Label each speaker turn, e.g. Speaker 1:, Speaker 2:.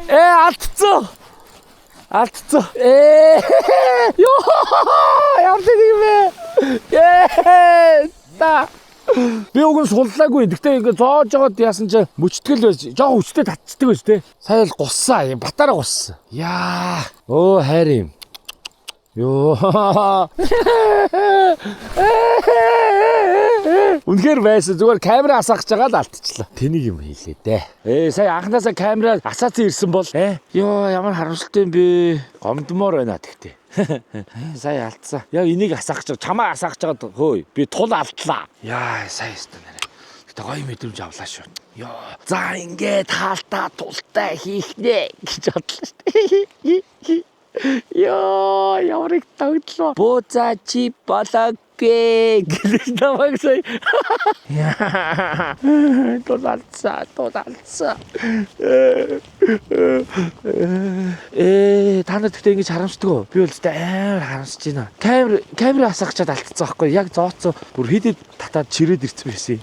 Speaker 1: Алдцсан. Алдцсан. Ёо! Явдаг юм бэ? Та. Би уг нь суллаагүй. Гэхдээ ингээ зоож жоод яасан ч мөчтгөл байж. Жоо хүчтэй татцдаг байж тээ. Сая л гуссан. Юм батараа гуссан. Яа. Оо хайр юм. Ёо. Үнэхээр байсан. Зүгээр камера асаахж байгаа л алдчихлаа. Тэнийг юм хийлээ дээ. Сая анхнаасаа камера асаацсан ирсэн бол ёо ямар харамсалтай юм бэ. Гомдмоор байна тэгтээ. Сая алдсан. Яг энийг асаахж байгаа. Чамаа асаахж байгаа хөөе. Би тул алдлаа. Яа сая өстө нэрэ. Гэтэ гоё мэдрэмж авлаа шүү. Ёо. За ингээд хаалтаа тултай хийх нэ гэж бодлоо шүү. Ёо, ямар их тогтлоо. Бууцаа чи болоогүй гэж намайг сая. Тулалцаа. Та нар тэгтээ ингэж харамсдаг уу? Би бол зөвхөн амар харамсаж байна. Камера асаахчаад алдчихсан байхгүй. Яг зооцсон. Бүр хидэд татаад чирээд ирсэн байсан.